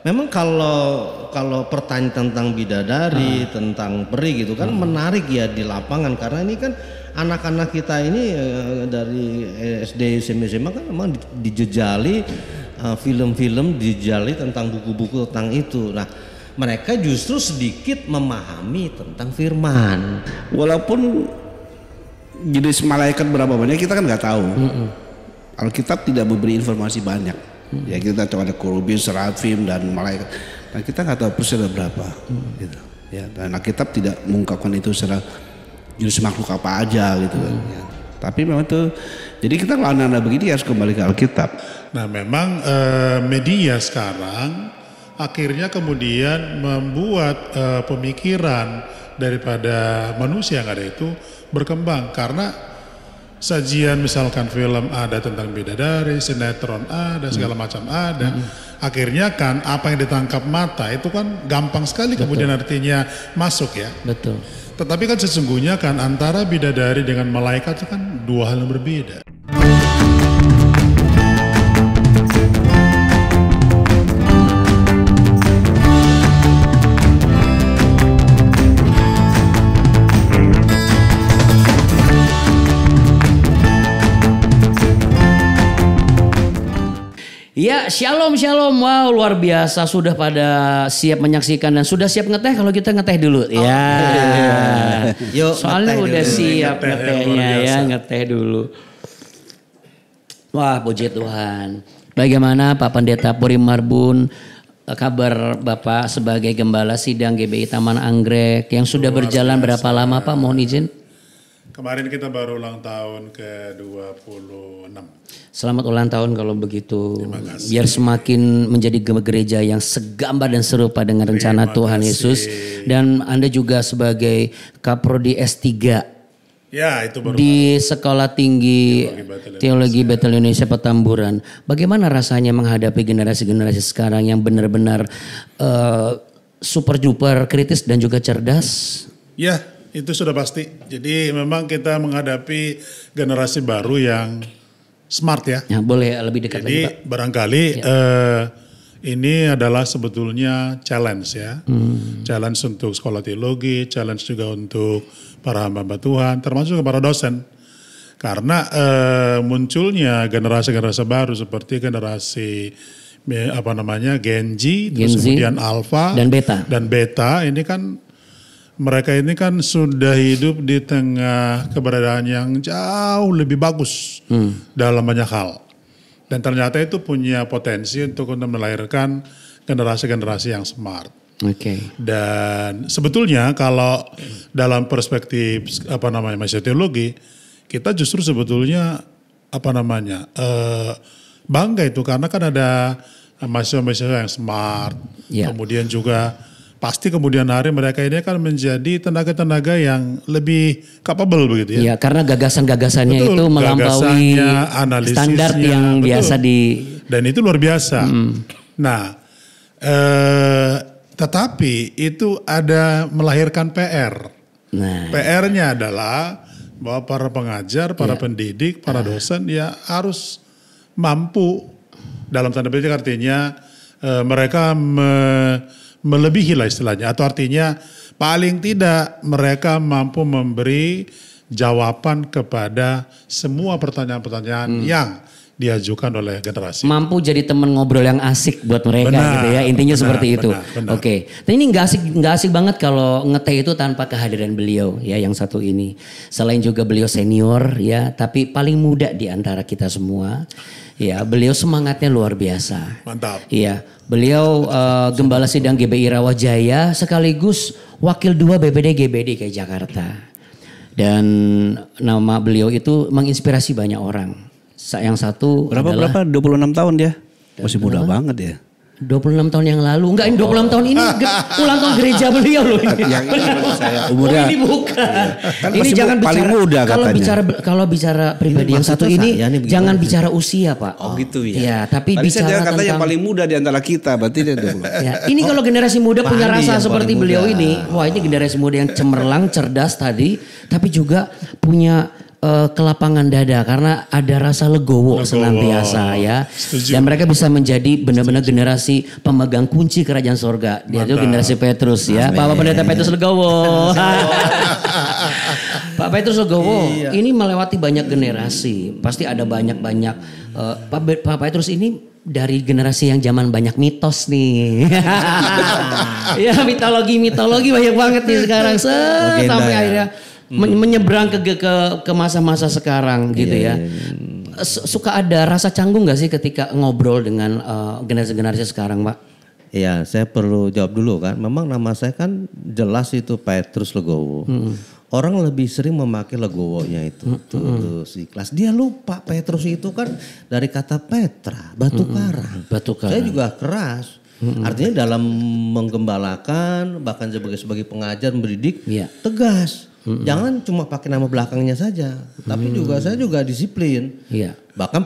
Memang kalau pertanyaan tentang bidadari, tentang peri gitu kan menarik ya di lapangan, karena ini kan anak-anak kita ini dari SD, SMP, SMA kan memang dijejali film-film, dijejali tentang buku-buku tentang itu. Nah, mereka justru sedikit memahami tentang firman. Walaupun jenis malaikat berapa banyak kita kan nggak tahu. Alkitab tidak memberi informasi banyak. Ya kita tahu ada kerubin, serafim dan malaikat. Nah kita nggak tahu persis ada berapa. Gitu. Ya, dan Alkitab tidak mengungkapkan itu secara jenis makhluk apa aja gitu kan. Ya. Tapi memang itu, jadi kita kalau anak-anak begini harus kembali ke Alkitab. Nah memang media sekarang akhirnya kemudian membuat pemikiran daripada manusia yang ada itu berkembang, karena sajian misalkan film ada tentang bidadari, sinetron ada, segala macam ada. Akhirnya kan apa yang ditangkap mata itu kan gampang sekali kemudian artinya masuk ya. Betul. Tetapi kan sesungguhnya kan antara bidadari dengan malaikat itu kan dua hal yang berbeda. Ya, shalom. Wow, luar biasa, sudah pada siap menyaksikan dan sudah siap ngeteh. Kalau kita ngeteh dulu. Yuk, soalnya udah dulu. siap ngetehnya ya, ngeteh dulu. Wah, puji Tuhan. Bagaimana Pak Pendeta Puri Marbun, kabar Bapak sebagai Gembala Sidang GBI Taman Anggrek yang sudah berjalan berapa lama Pak? Mohon izin. Kemarin kita baru ulang tahun ke-26. Selamat ulang tahun kalau begitu. Biar semakin menjadi gereja yang segambar dan serupa dengan rencana Tuhan Yesus. Dan Anda juga sebagai Kaprodi S3. Ya, itu baru di Sekolah Tinggi Teologi Betel Indonesia Petamburan. Bagaimana rasanya menghadapi generasi-generasi sekarang yang benar-benar super duper kritis dan juga cerdas? Ya, itu sudah pasti. Jadi memang kita menghadapi generasi baru yang smart ya. Ya, boleh lebih dekat jadi lagi Pak. Barangkali ini adalah sebetulnya challenge ya. Challenge untuk sekolah teologi, challenge juga untuk para hamba Tuhan, termasuk para dosen. Karena munculnya generasi-generasi baru seperti generasi Gen Z, terus kemudian Alpha dan Beta ini kan mereka ini kan sudah hidup di tengah keberadaan yang jauh lebih bagus dalam banyak hal. Dan ternyata itu punya potensi untuk melahirkan generasi-generasi yang smart. Dan sebetulnya kalau dalam perspektif mahasiswa teologi, kita justru sebetulnya bangga itu karena kan ada mahasiswa-mahasiswa yang smart, kemudian juga pasti kemudian hari mereka ini akan menjadi tenaga-tenaga yang lebih capable begitu ya. Iya, karena gagasan-gagasannya itu melampaui standar yang biasa dan itu luar biasa. Nah, tetapi itu ada melahirkan PR. PR-nya adalah bahwa para pengajar, para pendidik, para dosen ya harus mampu dalam tanda petik artinya mereka melebihi lah istilahnya, atau artinya paling tidak mereka mampu memberi jawaban kepada semua pertanyaan-pertanyaan yang diajukan oleh generasi. Mampu jadi teman ngobrol yang asik buat mereka gitu ya, intinya seperti itu. Oke. Tapi ini nggak asik banget kalau ngeteh itu tanpa kehadiran beliau ya yang satu ini. Selain juga beliau senior ya, tapi paling muda di antara kita semua. Ya, beliau semangatnya luar biasa. Mantap. Iya, beliau Gembala Sidang GBI Rawajaya sekaligus Wakil 2 BPD GBD DKI Jakarta. Dan nama beliau itu menginspirasi banyak orang. Yang satu berapa 26 tahun dia. Masih muda banget ya. 26 tahun yang lalu. Enggak, ini 26 tahun ini ulang tahun gereja beliau loh ini. Yang ini saya umurnya. Ini bukan. Kan ini jangan paling bicara muda kalau bicara pribadi yang satu ini jangan bicara usia, Pak. Oh gitu ya. Ya, tapi tadi bicara saya tentang yang paling muda di antara kita, berarti dia 20. Ya, ini kalau generasi muda punya rasa seperti beliau ini, wah ini generasi muda yang cemerlang, cerdas tadi, tapi juga punya kelapangan dada karena ada rasa legowo senantiasa ya. Setuju. Dan mereka bisa menjadi benar-benar generasi pemegang kunci kerajaan sorga. Dia itu generasi Petrus ya. Bapak Pendeta Petrus Legowo. Pak Petrus Legowo ini melewati banyak generasi. Pasti ada banyak-banyak. Pak Petrus ini dari generasi yang zaman banyak mitos nih. Ya mitologi banyak banget nih sekarang. Sampai akhirnya menyeberang ke masa-masa sekarang gitu ya. Suka ada rasa canggung gak sih ketika ngobrol dengan generasi-generasi sekarang, Pak? Iya, saya perlu jawab dulu kan. Memang nama saya kan jelas itu Petrus Legowo. Orang lebih sering memakai legowonya itu si kelas. Dia lupa Petrus itu kan dari kata Petra, batu karang. Saya juga keras. Artinya dalam menggembalakan, bahkan sebagai pengajar, mendidik, tegas. Jangan cuma pakai nama belakangnya saja, tapi saya juga disiplin. Bahkan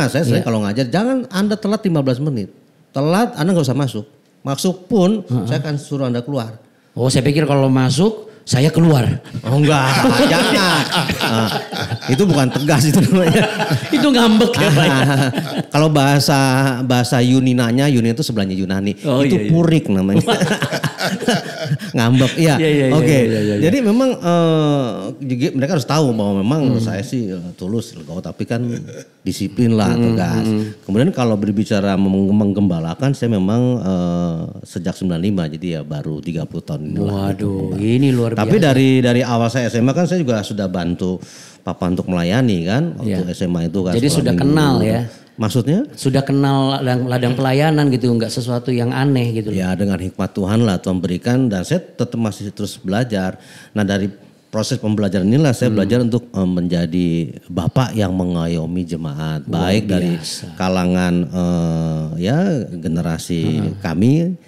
saya sering kalau ngajar, jangan Anda telat 15 menit. Telat Anda nggak usah masuk. Masuk pun saya akan suruh Anda keluar. Oh, saya pikir kalau masuk saya keluar. Oh enggak, jangan. Itu bukan tegas itu namanya. Itu ngambek ya Pak. Kalau bahasa Yuninanya, Yuni itu sebelahnya Yunani. Itu purik namanya. Ngambek, iya. Oke. Jadi memang mereka harus tahu bahwa memang saya sih tulus, tapi kan disiplin lah, tegas. Kemudian kalau berbicara menggembalakan, saya memang sejak 95, jadi ya baru 30 tahun ini. Waduh, ini luar biasa. Tapi dari awal saya SMA kan saya juga sudah bantu Papa untuk melayani kan waktu SMA itu kan. Jadi sudah kenal ya. Maksudnya? Sudah kenal ladang pelayanan gitu, enggak sesuatu yang aneh gitu. Ya dengan hikmat Tuhan lah Tuhan berikan dan saya tetap masih terus belajar. Nah dari proses pembelajaran inilah saya belajar untuk menjadi bapak yang mengayomi jemaat. Baik biasa. Dari kalangan generasi kami.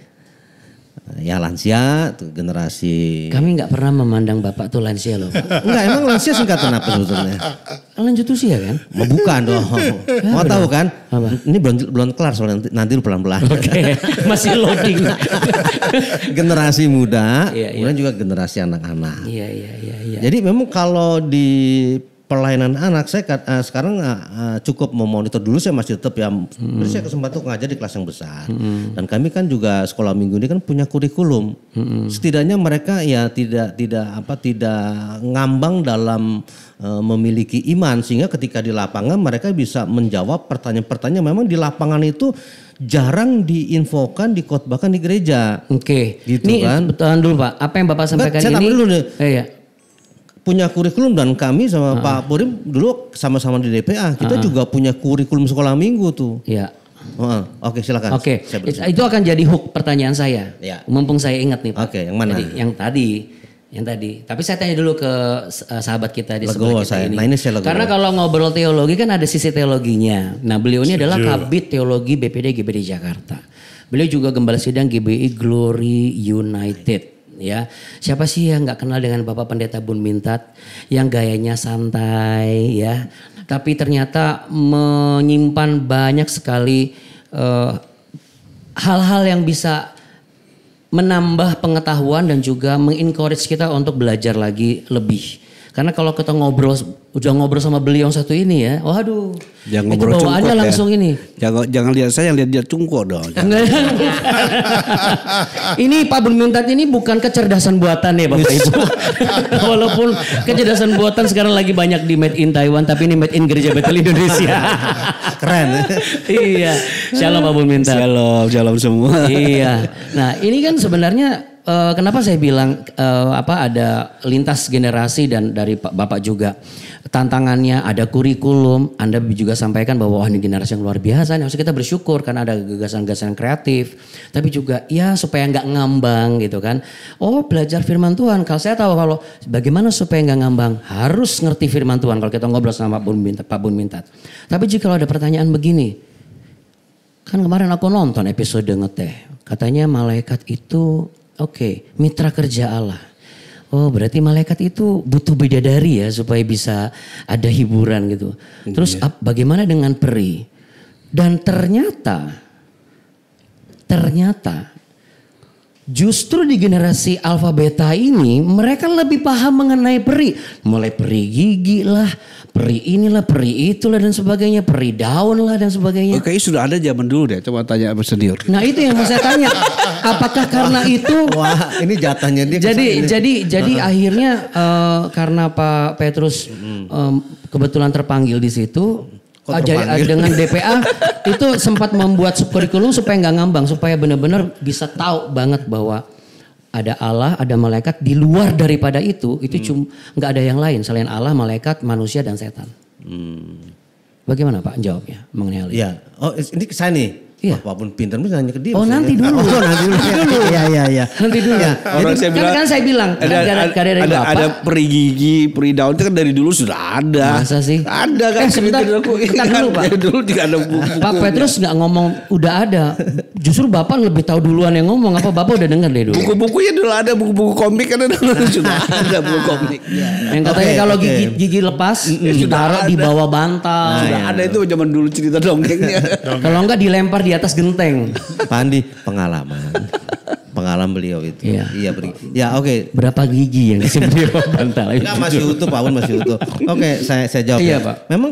Ya lansia, tuh generasi. Kami nggak pernah memandang bapak tuh lansia loh. Enggak, emang lansia singkatan apa sebetulnya? Lanjut usia kan? Bukan dong. Mau tahu kan? Apa? Ini belum kelar soalnya nanti lu pelan-pelan. Oke, masih loading. Generasi muda, kemudian juga generasi anak-anak. Iya. Jadi memang kalau di pelayanan anak saya sekarang cukup memonitor. Dulu saya masih tetap saya kesempatan untuk ngajar di kelas yang besar. Dan kami kan juga sekolah minggu ini kan punya kurikulum. Setidaknya mereka ya tidak ngambang dalam memiliki iman sehingga ketika di lapangan mereka bisa menjawab pertanyaan-pertanyaan memang di lapangan itu jarang diinfokan, dikotbahkan di gereja. Oke. Gitu ini kan. Tahan dulu Pak, apa yang Bapak sampaikan saya ini? Dulu nih. Iya. Punya kurikulum dan kami sama Pak Purim dulu sama-sama di DPA kita juga punya kurikulum sekolah minggu tuh. Iya. Oke silakan. Oke. Itu akan jadi hook pertanyaan saya. Ya. Mumpung saya ingat nih Pak. Oke, yang mana? Jadi, yang tadi. Tapi saya tanya dulu ke sahabat kita di sebelah kita ini. Nah, ini saya karena kalau ngobrol teologi kan ada sisi teologinya. Nah beliau ini adalah Kabid Teologi BPD GBD Jakarta. Beliau juga Gembala Sidang GBI Glory United. Ya, siapa sih yang nggak kenal dengan Bapak Pendeta Bun Mintat yang gayanya santai ya, tapi ternyata menyimpan banyak sekali hal-hal yang bisa menambah pengetahuan dan juga mengencourage kita untuk belajar lagi lebih. Karena kalau kita udah ngobrol sama beliau yang satu ini ya, waduh, jangan ngobrol bawaannya langsung ya. ini. Jangan lihat saya, lihat dia cungko dong. Ini Pak Bun Mintat ini bukan kecerdasan buatan ya Bapak Ibu. Walaupun kecerdasan buatan sekarang lagi banyak di made in Taiwan, tapi ini made in Gereja Betel Indonesia. Keren. Iya. Shalom Pak Bun Mintat. Shalom semua. Iya. Nah ini kan sebenarnya kenapa saya bilang ada lintas generasi dan dari Bapak juga tantangannya ada kurikulum. Anda juga sampaikan bahwa ini generasi yang luar biasa. Harus kita bersyukur karena ada gagasan-gagasan kreatif. Tapi juga ya supaya nggak ngambang gitu kan. Oh belajar firman Tuhan. Kalau saya tahu kalau bagaimana supaya nggak ngambang harus ngerti firman Tuhan. Kalau kita ngobrol sama Pak Bun Mintat. Tapi jika ada pertanyaan begini. Kan kemarin aku nonton episode ngeteh. Katanya malaikat itu mitra kerja Allah. Oh berarti malaikat itu butuh bidadari ya supaya bisa ada hiburan gitu. Terus bagaimana dengan peri? Dan ternyata Justru di generasi alfa beta ini mereka lebih paham mengenai peri. Mulai peri gigi lah, peri inilah, peri itulah dan sebagainya, peri daun lah dan sebagainya. Oke, sudah ada zaman dulu deh, coba tanya sama senior. Nah itu yang mau saya tanya, apakah karena itu? Wah ini jatahnya dia. Jadi akhirnya karena Pak Petrus kebetulan terpanggil di situ. Dengan DPA itu sempat membuat kurikulum supaya nggak ngambang, supaya benar-benar bisa tahu banget bahwa ada Allah, ada malaikat. Di luar daripada itu cuma nggak ada yang lain selain Allah, malaikat, manusia dan setan. Bagaimana Pak jawabnya mengenai hal itu? Ya, oh ini ke saya nih. Iya. Apapun pintar bisa nanya ke dia. Oh nanti dulu. Oh nanti dulu. Iya. Nanti dulu. Ya. Orang saya bilang, kan saya bilang ada peri gigi, peri daun itu kan dari dulu sudah ada. Masa sih? Ada kan. Sebentar dulu Pak. Dari dulu juga ada buku. Pak Petrus nggak ngomong udah ada. Justru Bapak lebih tahu duluan yang ngomong. Apa Bapak udah dengar dari dulu? Buku-bukunya dulu ada, buku-buku komik kan dulu sudah ada buku komik. Yang katanya kalau gigi lepas ditaruh di bawah bantal. Sudah ada itu zaman dulu cerita dongengnya. Kalau enggak dilempar di atas genteng. Pak Andi pengalaman beliau itu. Iya. Ya oke. Berapa gigi yang disimpan di bawah bantal? Enggak masih utuh Pak Wan masih utuh. Oke saya jawab. Iya, ya. Pak. Memang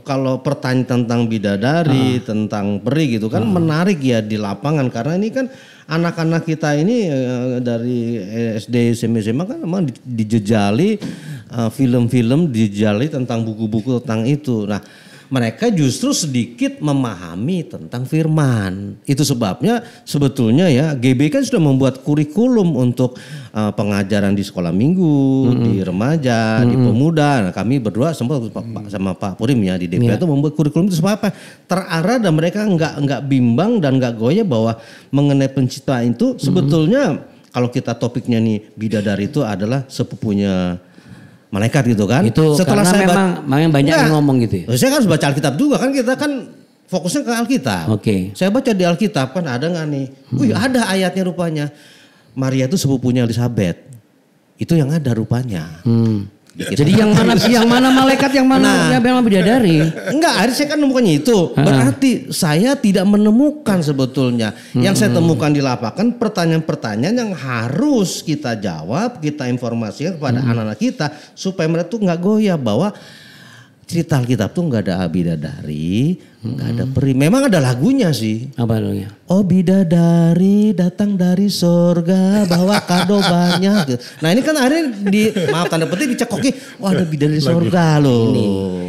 kalau pertanyaan tentang bidadari, tentang peri gitu kan menarik ya di lapangan karena ini kan anak-anak kita ini dari SD SMA kan memang dijejali film-film, dijejali tentang buku-buku tentang itu. Nah, mereka justru sedikit memahami tentang firman. Itu sebabnya sebetulnya ya GB kan sudah membuat kurikulum untuk pengajaran di sekolah minggu, di remaja, di pemuda. Nah, kami berdua sempat sama Pak Purim ya di DPR itu membuat kurikulum itu supaya apa? Terarah dan mereka nggak bimbang dan nggak goyah bahwa mengenai penciptaan itu sebetulnya kalau kita topiknya nih bidadari itu adalah sepupunya malaikat gitu kan. Itu setelah karena memang banyak yang ngomong gitu ya. Saya kan harus baca Alkitab juga kan kita kan fokusnya ke Alkitab. Oke. Saya baca di Alkitab kan ada nggak nih? Wih ada ayatnya rupanya. Maria itu sepupunya Elizabeth. Itu yang ada rupanya. Gitu. Jadi yang mana malaikat yang mana bidadari? Enggak, akhirnya saya kan menemukannya itu. Berarti saya tidak menemukan sebetulnya. Yang saya temukan di lapangan pertanyaan-pertanyaan yang harus kita jawab, kita informasikan kepada anak-anak kita supaya mereka tuh nggak goyah bahwa cerita Alkitab tuh nggak ada bidadari, nggak ada peri. Memang ada lagunya sih. Apa lagunya? Oh bidadari datang dari sorga bawa kado banyak. Nah ini kan akhirnya maaf tanda petik dicekoki. Wah ada bidadari sorga loh.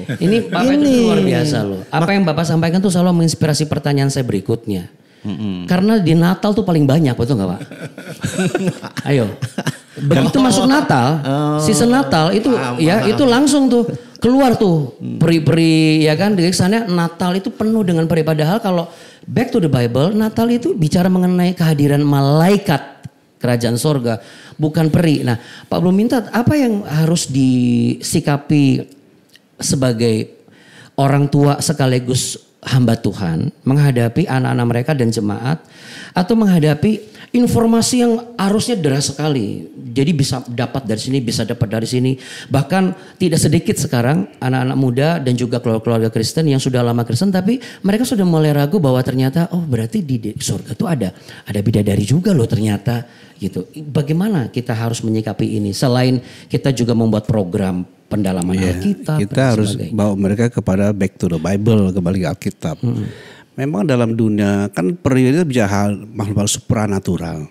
Ini Bapak itu luar biasa loh. Apa yang Bapak sampaikan tuh selalu menginspirasi pertanyaan saya berikutnya. Karena di Natal tuh paling banyak, betul nggak Pak? Ayo. Begitu masuk Natal, season Natal itu itu langsung tuh keluar tuh peri-peri ya kan. Di sana Natal itu penuh dengan peri. Padahal kalau back to the Bible, Natal itu bicara mengenai kehadiran malaikat kerajaan sorga, bukan peri. Nah, Pak belum minta apa yang harus disikapi sebagai orang tua sekaligus hamba Tuhan menghadapi anak-anak mereka dan jemaat atau menghadapi informasi yang harusnya deras sekali. Jadi bisa dapat dari sini, bisa dapat dari sini. Bahkan tidak sedikit sekarang anak-anak muda dan juga keluarga Kristen yang sudah lama Kristen tapi mereka sudah mulai ragu bahwa ternyata berarti di surga tuh ada bidadari juga loh ternyata gitu. Bagaimana kita harus menyikapi ini selain kita juga membuat program pendalaman Alkitab. Kita harus bawa mereka kepada back to the Bible, kembali ke Alkitab. Memang dalam dunia kan peri itu bicara makhluk supranatural.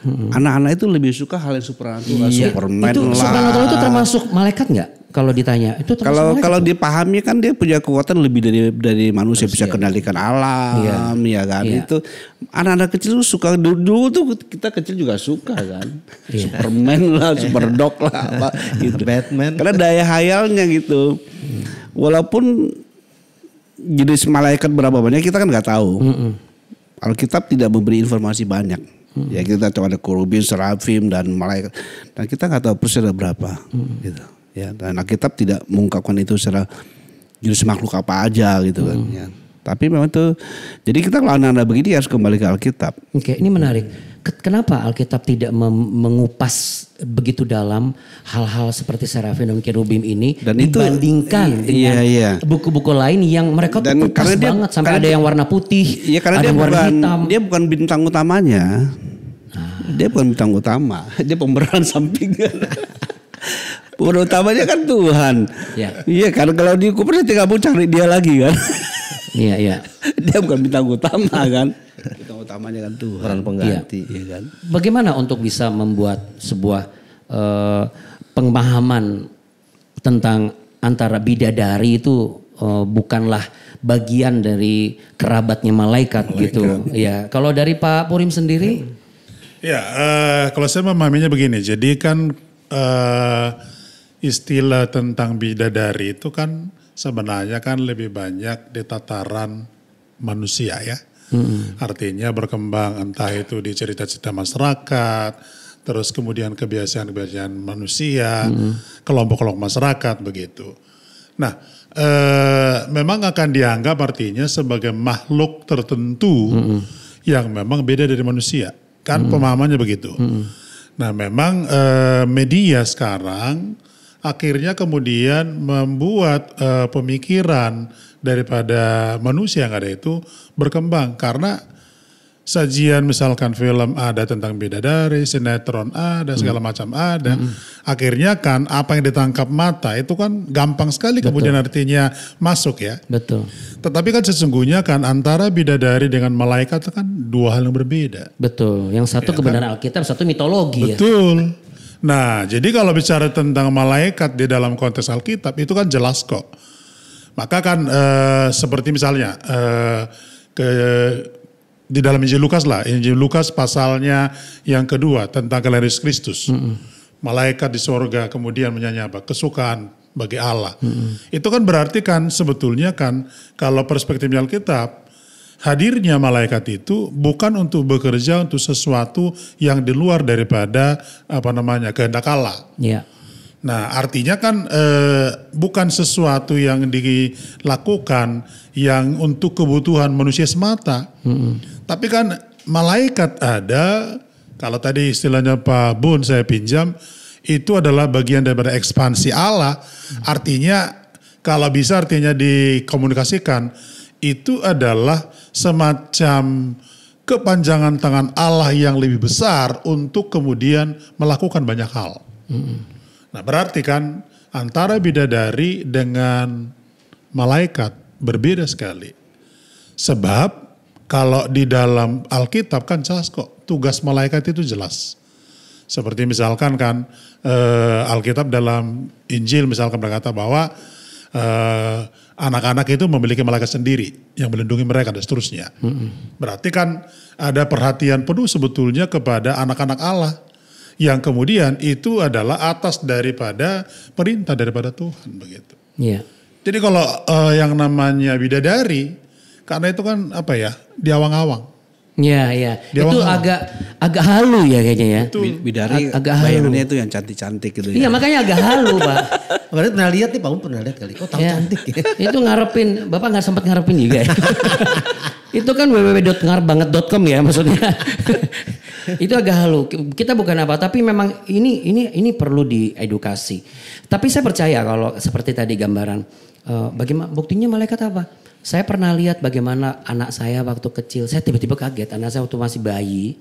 Anak-anak itu lebih suka hal yang supranatural, Superman itu, lah. Supranatural itu termasuk malaikat nggak? Kalau ditanya itu kalau dipahami kan dia punya kekuatan lebih dari manusia bisa kendalikan alam ya kan. Itu anak-anak kecil suka dulu tuh kita kecil juga suka kan. Superman lah, Superdog lah apa gitu. Batman. Karena daya hayalnya gitu. Walaupun jenis malaikat berapa banyak kita kan nggak tahu. Alkitab tidak memberi informasi banyak. Ya kita tahu ada kerubin, serafim dan malaikat. Dan kita nggak tahu persis ada berapa. Gitu. Ya, dan Alkitab tidak mengungkapkan itu secara jenis makhluk apa aja gitu kan. Ya. Tapi memang itu, jadi kita kalau anak-anak begini harus kembali ke Alkitab. Oke, ini menarik. Kenapa Alkitab tidak mengupas begitu dalam hal-hal seperti serafim dan kerubim ini dan dibandingkan dengan buku-buku lain yang mereka tuh kupas banget sampai ada yang warna putih, ada yang warna hitam. Dia bukan bintang utamanya. Dia bukan bintang utama, dia pemeran sampingan. Pemeran utamanya kan Tuhan. Iya kan, kalau di Cooper tinggal mau cari dia lagi kan. Iya. Dia bukan bintang utama kan. Bintang utamanya kan Tuhan. Peran pengganti. Iya kan. Bagaimana untuk bisa membuat sebuah pemahaman tentang antara bidadari itu bukanlah bagian dari kerabatnya malaikat gitu. Ya, kalau dari Pak Purim sendiri? Ya, kalau saya memahaminya begini. Jadi kan istilah tentang bidadari itu kan sebenarnya kan lebih banyak di tataran manusia ya. Artinya berkembang entah itu di cerita-cerita masyarakat, terus kemudian kebiasaan-kebiasaan manusia, kelompok-kelompok masyarakat begitu. Nah, memang akan dianggap artinya sebagai makhluk tertentu yang memang beda dari manusia. Kan pemahamannya begitu. Nah, memang media sekarang akhirnya kemudian membuat pemikiran daripada manusia yang ada itu berkembang. Karena sajian misalkan film ada tentang bidadari, sinetron ada, segala macam ada. Akhirnya kan apa yang ditangkap mata itu kan gampang sekali kemudian artinya masuk ya. Betul. Tetapi kan sesungguhnya kan antara bidadari dengan malaikat itu kan dua hal yang berbeda. Betul. Yang satu kebenaran Alkitab, satu mitologi. Betul. Nah, jadi kalau bicara tentang malaikat di dalam konteks Alkitab itu kan jelas kok. Maka kan seperti misalnya di dalam Injil Lukas lah, Injil Lukas pasalnya yang kedua tentang kelahiran Yesus Kristus. Malaikat di sorga kemudian menyanyi apa? Kesukaan bagi Allah. Itu kan berarti kan sebetulnya kan kalau perspektifnya Alkitab, hadirnya malaikat itu bukan untuk bekerja untuk sesuatu yang di luar daripada kehendak Allah. Iya. Nah, artinya kan bukan sesuatu yang dilakukan yang untuk kebutuhan manusia semata. Tapi kan malaikat ada, kalau tadi istilahnya Pak Bun saya pinjam, itu adalah bagian daripada ekspansi Allah. Artinya kalau bisa artinya dikomunikasikan, itu adalah semacam kepanjangan tangan Allah yang lebih besar untuk kemudian melakukan banyak hal. Nah, berarti kan antara bidadari dengan malaikat berbeda sekali. Sebab kalau di dalam Alkitab kan jelas kok tugas malaikat itu jelas. Seperti misalkan kan Alkitab dalam Injil misalkan berkata bahwa anak-anak itu memiliki malaikat sendiri yang melindungi mereka dan seterusnya. Berarti kan ada perhatian penuh sebetulnya kepada anak-anak Allah. Yang kemudian itu adalah atas daripada perintah daripada Tuhan begitu. Iya. Jadi kalau yang namanya bidadari, karena itu kan diawang-awang. Iya. Itu agak halu ya kayaknya ya. Bidadari agak halu. bayangannya itu yang cantik-cantik gitu ya. Iya makanya agak halu Pak. Berarti pernah lihat nih Pak Un pernah lihat kali. Kok tahu cantik ya? Itu ngarepin, Bapak nggak sempat ngarepin juga ya. Itu kan www.ngarbanget.com ya maksudnya. Itu agak halu. Kita bukan apa, tapi memang ini perlu diedukasi. Tapi saya percaya kalau seperti tadi gambaran, bagaimana buktinya malaikat apa? Saya pernah lihat bagaimana anak saya waktu kecil, saya tiba-tiba kaget. Anak saya waktu masih bayi,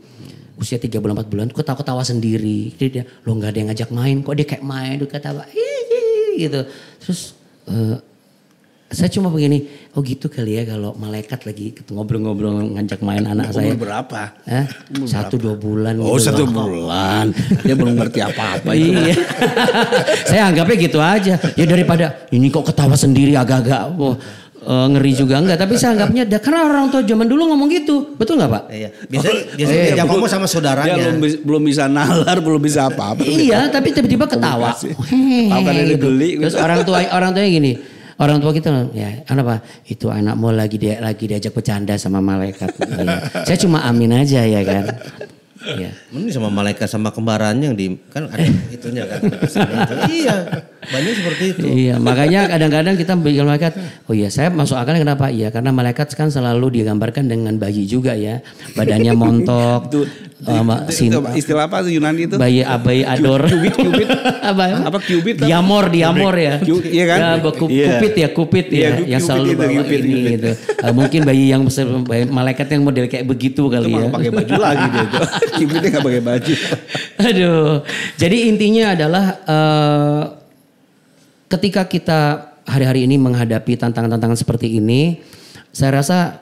usia 3 bulan 4 bulan, ketawa-ketawa sendiri. Jadi dia, lo nggak ada yang ngajak main, kok dia kayak main, dia ketawa, gitu. Terus saya cuma begini, oh gitu kali ya kalau malaikat lagi ngobrol-ngobrol ngajak main anak saya. Umur berapa? 1-2 bulan. Oh gitu 1 bulan, dia belum ngerti apa-apa itu. Iya. Saya anggapnya gitu aja. Ya daripada ini kok ketawa sendiri agak-agak ngeri juga enggak. Tapi saya anggapnya karena orang tua zaman dulu ngomong gitu. Betul nggak Pak? Iya. Biasanya dia ngomong sama saudaranya. Dia belum bisa nalar, belum bisa apa-apa. Iya, tapi tiba-tiba ketawa. Tahu kan dia geli. Terus orang tuanya gini. Orang tua kita ya apa itu anakmu lagi diajak bercanda sama malaikat. Ya. Saya cuma amin aja ya kan. Ya. Ini sama malaikat sama kembarannya yang kan ada itunya kan. Iya, banyak seperti itu. Iya, makanya kadang-kadang kita bikin malaikat. Oh iya, saya masuk akalnya kenapa? Iya, karena malaikat kan selalu digambarkan dengan bayi juga ya. Badannya montok. Istilah apa Yunani itu? Bayi abai ador. Cubit. Apa cubit? Diamor ya. Iya kan? Kupit ya. Yang selalu bawa ini gitu. Mungkin bayi yang malaikat yang model kayak begitu kali ya. Itu pakai baju lagi dia itu. Cubitnya nggak pakai baju. Aduh. Jadi intinya adalah ketika kita hari-hari ini menghadapi tantangan-tantangan seperti ini, saya rasa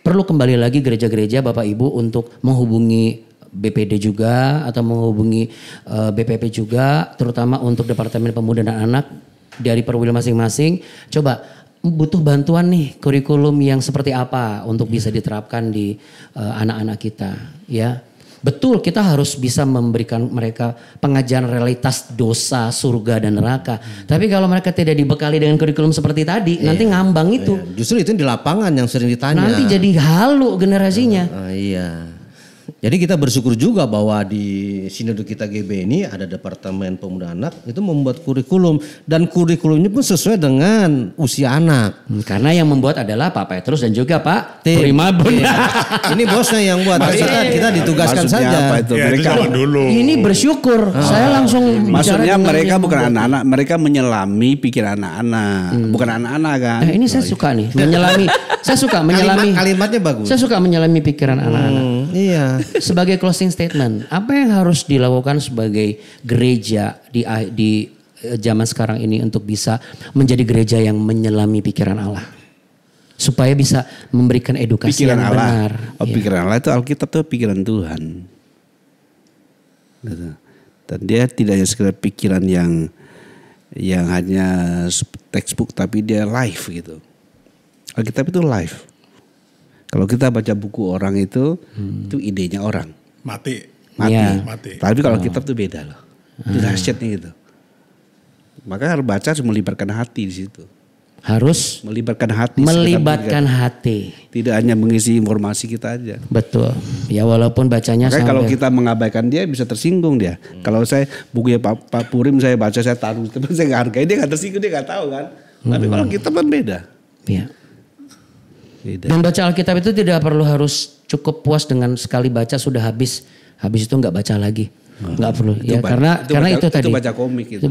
perlu kembali lagi gereja-gereja Bapak Ibu untuk menghubungi BPD juga atau menghubungi BPP juga, terutama untuk Departemen Pemuda dan Anak dari perwil masing-masing. Coba butuh bantuan nih kurikulum yang seperti apa untuk bisa diterapkan di anak-anak kita, ya. Betul, kita harus bisa memberikan mereka pengajaran realitas dosa, surga dan neraka. Tapi kalau mereka tidak dibekali dengan kurikulum seperti tadi, nanti ngambang itu. Justru itu di lapangan yang sering ditanya. Nanti jadi halu generasinya. Iya. Jadi kita bersyukur juga bahwa di sinode kita GB ini ada Departemen Pemuda Anak itu membuat kurikulum dan kurikulumnya pun sesuai dengan usia anak. Karena yang membuat adalah Pak Petrus dan juga Pak Primabun. Ini bosnya yang buat. Kita ditugaskan saja. Apa itu? Ya, Mereka itu dulu. Ini bersyukur. Saya langsung maksudnya mereka bukan membuat. anak-anak, mereka menyelami pikiran anak-anak, bukan anak-anak kan. Nah, ini saya suka nih, menyelami. Saya suka menyelami. Kalimatnya bagus. Saya suka menyelami pikiran anak-anak. Iya. Sebagai closing statement, apa yang harus dilakukan sebagai gereja di zaman sekarang ini untuk bisa menjadi gereja yang menyelami pikiran Allah? Supaya bisa memberikan edukasi Pikiran yang Allah. benar. Pikiran Allah itu Alkitab itu pikiran Tuhan. Gitu. Dan dia tidak hanya sekedar pikiran yang hanya textbook, tapi dia live gitu. Alkitab itu live. Kalau kita baca buku orang itu idenya orang. Mati. Ya. Mati. Tapi kalau kitab itu beda loh. Itu dahsyatnya gitu. Maka harus baca, harus melibatkan hati di situ. Harus Melibatkan hati. melibatkan hati. Tidak hanya mengisi informasi kita aja. Betul. Ya walaupun bacanya Makanya kalau sampai kita mengabaikan dia bisa tersinggung dia. Kalau saya bukunya Pak Purim saya baca, saya taruh, tapi saya nggak hargai, dia nggak tersinggung, dia nggak tahu kan. Tapi kalau kita kan beda. ya. Beda. Dan baca Alkitab itu tidak perlu harus cukup puas dengan sekali baca sudah habis. Habis itu nggak baca lagi. Nggak perlu. Ya karena itu tadi. Itu baca komik itu.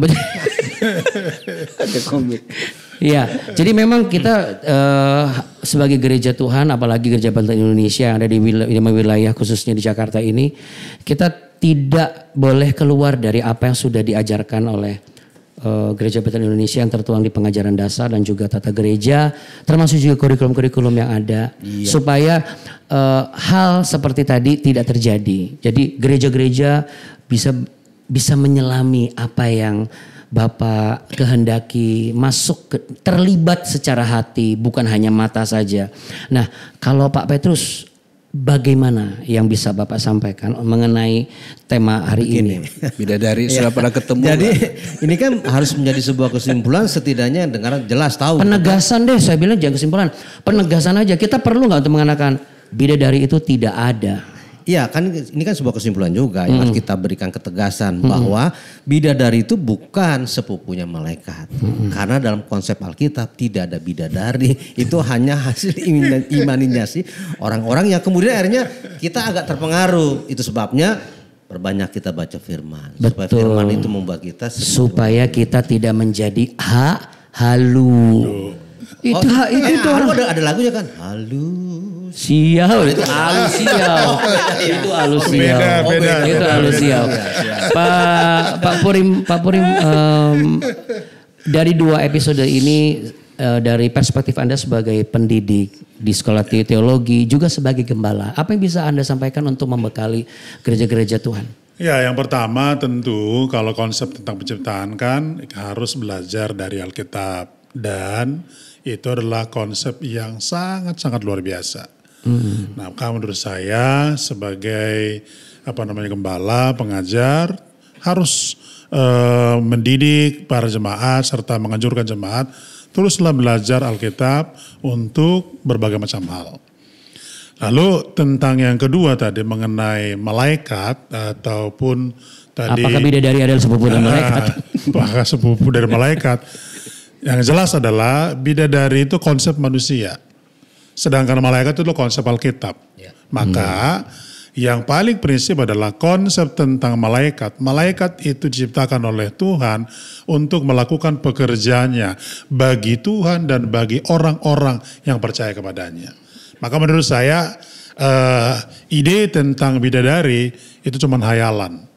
Baca komik. Iya, jadi memang kita sebagai gereja Tuhan, apalagi gereja Banteng Indonesia yang ada di wilayah khususnya di Jakarta ini, kita tidak boleh keluar dari apa yang sudah diajarkan oleh Gereja Banteng Indonesia yang tertuang di pengajaran dasar dan juga tata gereja, termasuk juga kurikulum-kurikulum yang ada, supaya hal seperti tadi tidak terjadi. Jadi gereja-gereja bisa menyelami apa yang Bapak kehendaki, terlibat secara hati, bukan hanya mata saja. Nah, kalau Pak Petrus, bagaimana yang bisa Bapak sampaikan mengenai tema hari ini? Bidadari sudah pernah ketemu. Jadi ini kan harus menjadi sebuah kesimpulan, setidaknya dengar jelas tahu. Penegasan deh, saya bilang jangan kesimpulan. Penegasan aja, kita perlu gak untuk mengatakan bidadari itu tidak ada? Iya kan ini kan sebuah kesimpulan juga yang harus kita berikan ketegasan bahwa bidadari itu bukan sepupunya malaikat. Karena dalam konsep Alkitab tidak ada bidadari, itu hanya hasil imajinasi orang-orang yang kemudian akhirnya kita agak terpengaruh. Itu sebabnya perbanyak kita baca firman. Betul. Supaya firman itu membuat kita supaya kita tidak menjadi halu. Itu ada lagunya kan, halu. Siau itu halus siau. Itu halus siau. Beda. Itu halus siau. Pak Purim dari 2 episode ini dari perspektif Anda sebagai pendidik di sekolah teologi juga sebagai gembala, apa yang bisa Anda sampaikan untuk membekali gereja-gereja Tuhan? Ya, yang pertama tentu kalau konsep tentang penciptaan kan harus belajar dari Alkitab, dan itu adalah konsep yang sangat-sangat luar biasa. Nah, menurut saya sebagai gembala, pengajar harus mendidik para jemaat serta menganjurkan jemaat teruslah belajar Alkitab untuk berbagai macam hal. Lalu tentang yang kedua tadi mengenai malaikat ataupun tadi apakah bidadari adalah sepupu dari malaikat? Apakah sepupu dari malaikat? Yang jelas adalah bidadari itu konsep manusia. Sedangkan malaikat itu konsep Alkitab. Maka Yang paling prinsip adalah konsep tentang malaikat. Malaikat itu diciptakan oleh Tuhan untuk melakukan pekerjaannya bagi Tuhan dan bagi orang-orang yang percaya kepadanya. Maka menurut saya ide tentang bidadari itu cuma hayalan.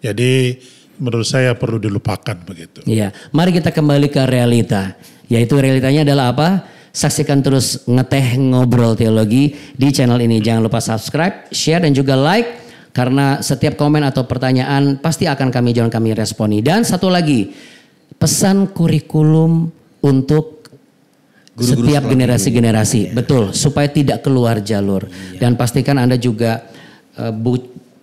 Jadi menurut saya perlu dilupakan begitu. Iya, mari kita kembali ke realita. Yaitu realitanya adalah apa? Saksikan terus Ngeteh Ngobrol Teologi di channel ini. Jangan lupa subscribe, share dan juga like. Karena setiap komen atau pertanyaan pasti akan kami responi. Dan satu lagi, pesan kurikulum untuk Guru-guru setiap generasi-generasi. Betul, supaya tidak keluar jalur. Dan pastikan Anda juga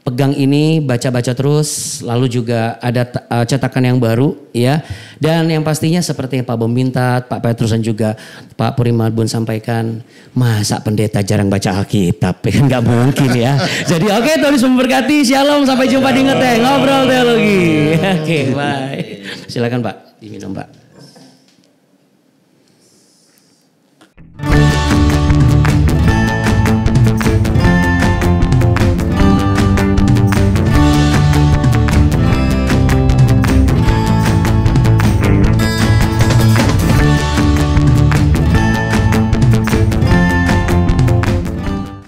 pegang ini, baca-baca terus, lalu juga ada cetakan yang baru ya. Dan yang pastinya seperti yang Pak Bom minta, Pak Petrus dan juga Pak Puri Marbun sampaikan, masa pendeta jarang baca Alkitab, kan nggak mungkin ya. Jadi oke, Tuhan Yesus memberkati, shalom, sampai jumpa di Ngeteh Ngobrol Teologi. Oke, bye. Silakan Pak, diminum Pak.